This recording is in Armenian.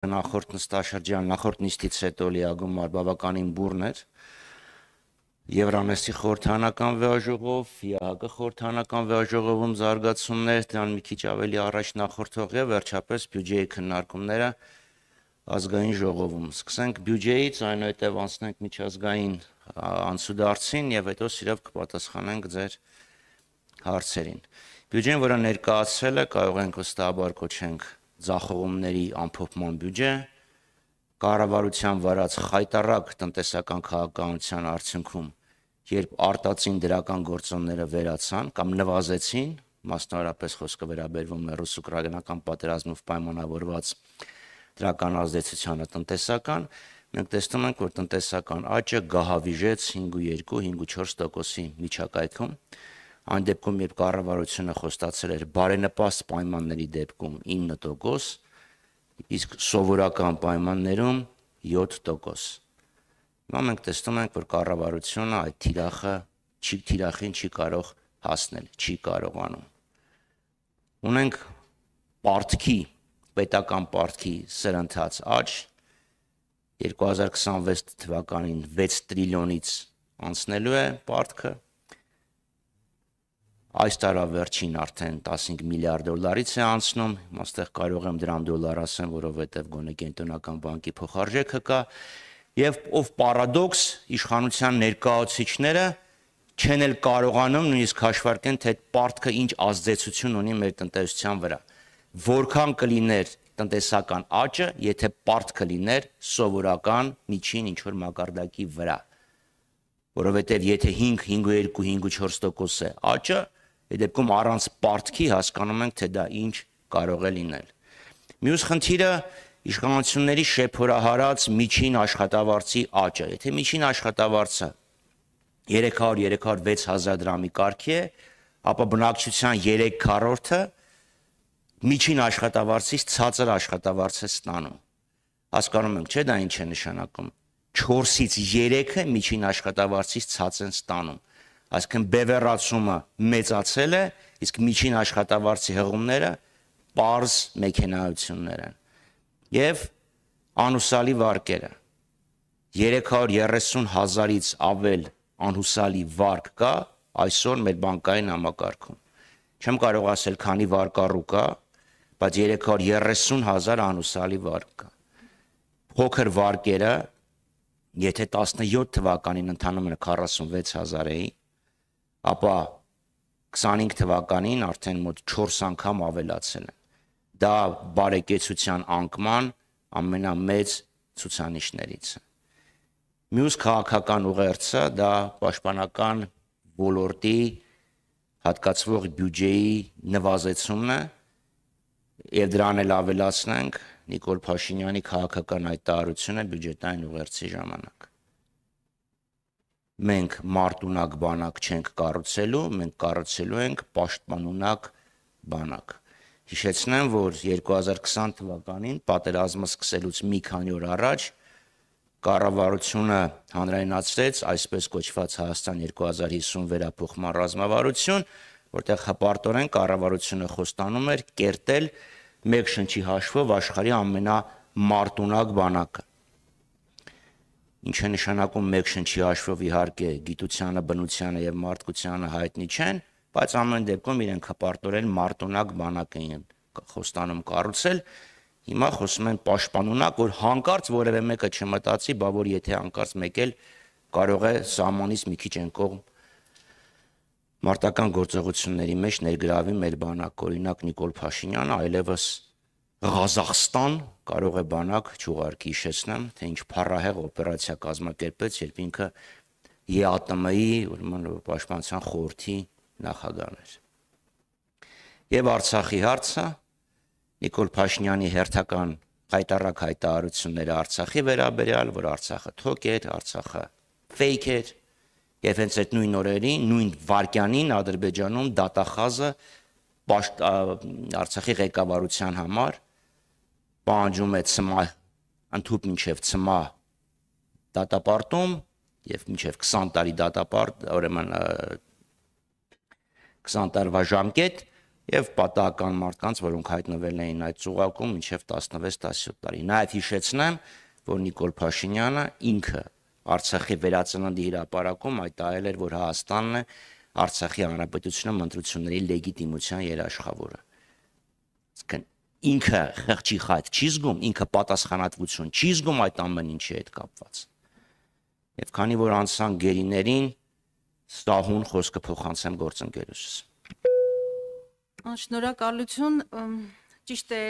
Նախորդ նստաշրջան, նախորդ նիստից հետո լիագումար բավականին բուռն էր Եվրանեստի խորհրդանական վեաժողով, ԵԱՀԿ խորհրդանական վեաժողովում զարգացումներ, դրան մի քիչ ավելի առաջ նախորդող եւ վերջապես բյուջեի քննարկումները ազգային ժողովում։ Սկսենք բյուջեից, այնուհետև անցնենք միջազգային անցուդարձին եւ հետո սիրով կպատասխանենք ձեր հարցերին։ Բյուջեն, որը ներկայացել է, կարող ենք վստահաբար կոչենք ձախողումների ամփոփման բյուջե, կառավարության վարած խայտառակ տնտեսական քաղաքականության արդյունքում, երբ արտածին դրական գործոնները վերացան կամ նվազեցին, մասնավորապես խոսքը վերաբերվում է ռուս-ուկրաինական պատերազմով պայմանավորված դրական ազդեցությանը տնտեսական, մենք տեսնում ենք, որ տնտեսական աճը գահավիժեց 5.2-5.4%-ի միջակայքում, այն դեպքում, երբ կառավարությունը խոստացել էր բարենպաստ պայմանների դեպքում 9%, իսկ սովորական պայմաններում 7%։ Հիմա մենք տեսնում ենք, որ կառավարությունը այդ թիրախին չի կարող հասնել, չի կարողանում։ Ունենք պետական պարտքի սրընթաց աճ, 2026 թվականին 6 տրիլիոնից անցնելու է պարտքը, այս տարավերջին արդեն 15 միլիարդ դոլարից է անցնում, այստեղ կարող եմ դրամ դոլար ասեմ, որովհետև գոնե կենտրոնական բանկի փոխարժեքը կա, եւ ով պարադոքս իշխանության ներկայացուցիչները չեն էլ կարողանում նույնիսկ հաշվարկեն, թե պարտքը ինչ ազդեցություն ունի մեր տնտեսության վրա, որքան կլիներ տնտեսական աճը, եթե պարտքը լիներ սովորական միջին ինչ-որ մակարդակի վրա, որովհետև եթե 5.2-5.4% է աճը, այդ դեպքում առանց պարտքի հասկանում ենք, թե դա ինչ կարող է լինել։ Մյուս խնդիրը իշխանությունների շեփորահարած միջին աշխատավարձի աճը։ Եթե միջին աշխատավարձը 300-306 հազար դրամի կարգի է, ապա բնակչության 3/4-ը միջին աշխատավարձից ցածր աշխատավարձ է ստանում։ Հասկանում ենք, չէ՞ դա ինչ է նշանակում։ 4-ից 3-ը միջին աշխատավարձից ցած են ստանում։ Այսինքն բևեռացումը մեծացել է, իսկ միջին աշխատավարձի հղումները պարզ մեքենայություններ են։ Եվ անհուսալի վարկերը 330 հազարից ավել անհուսալի վարկ կա այսօր մեր բանկային համակարգում։ Չեմ կարող ասել քանի վարկառու կա, բայց 330 հազար անհուսալի վարկ կա։ Փոքր վարկերը, եթե 17 թվականին ընդամենը 46 հազար էի, ապա 25 թվականին արդեն մոտ 4 անգամ ավելացել են։ Դա բարեկեցության անկման ամենամեծ ցուցանիշներից է։ Մյուս քաղաքական ուղերձը դա պաշտպանական ոլորտի հատկացվող բյուջեի նվազեցումն է, եւ դրան էլ ավելացնենք Նիկոլ Փաշինյանի քաղաքական հայտարարությունը բյուջետային ուղերձի ժամանակ։ Մենք մարտունակ բանակ չենք կառուցելու, մենք կառուցելու ենք պաշտպանունակ բանակ։ Հիշեցնեմ, որ 2020 թվականին պատերազմը սկսելուց մի քանի օր առաջ կառավարությունը հանրայնացրեց այսպես կոչված Հայաստան 2050 վերափոխման ռազմավարություն, որտեղ հպարտորեն կառավարությունը խոստանում էր կերտել մեկ շնչի հաշվով աշխարհի ամենամարտունակ բանակը։ Ինչ է նշանակում մեկ շնչի հաշվով իհարկե գիտությանը, բնությանը եւ մարդկությանը հայտնի չեն, բայց ամեն դեպքում իրենք հպարտորեն մարտունակ բանակ էին խոստանում կառուցել։ Հիմա խոսում են պաշտպանունակ, որ հանկարծ որևէ մեկը չմտածի, բա որ եթե հանկարծ մեկ էլ կարող է սահմանից մի քիչ են կողմ մարտական գործողությունների մեջ ներգրավի մեր բանակ, օրինակ Նիկոլ Փաշինյանը այլևս Ղազախստան կարող է բանակ չուղարկի, հիշեցնեմ, թե ինչ փառահեղ օպերացիա կազմակերպեց, երբ ինքը ԵԱՏՄ-ի, ուրեմն պաշտպանության խորհրդի նախագահն էր։ Եվ Արցախի հարցը Նիկոլ Փաշինյանի հերթական խայտառակ հայտարարությունները Արցախի վերաբերյալ, որ Արցախը թոք էր, Արցախը ֆեյք էր, եւ հենց այդ նույն օրերին, նույն վայրկյանին Ադրբեջանում դատախազը Արցախի ղեկավարության համար պահանջում է ընդհուպ մինչև ցմահ դատապարտում եւ մինչև 20 տարի դատապարտ, ուրեմն 20 տարվա ժամկետ եւ պատահական մարդկանց, որոնք հայտնվել էին այդ ծուղակում մինչեւ 16-17 տարի։ Նաեւ հիշեցնեմ, որ Նիկոլ Փաշինյանը ինքը Արցախի վերածննդի հրապարակում հայտարարել էր, որ Հայաստանն է Արցախի հանրապետությունը ընտրությունների լեգիտիմության երաշխավորը։ Իսկ ինքը խղճի խայտ չի զգում, ինքը պատասխանատվություն չի զգում այդ ամեն ինչի հետ կապված։ Եվ քանի որ անցան գերիներին, ստահուն խոսքը փոխանցեմ գործընկերուս։ Շնորհակալություն, ճիշտ է,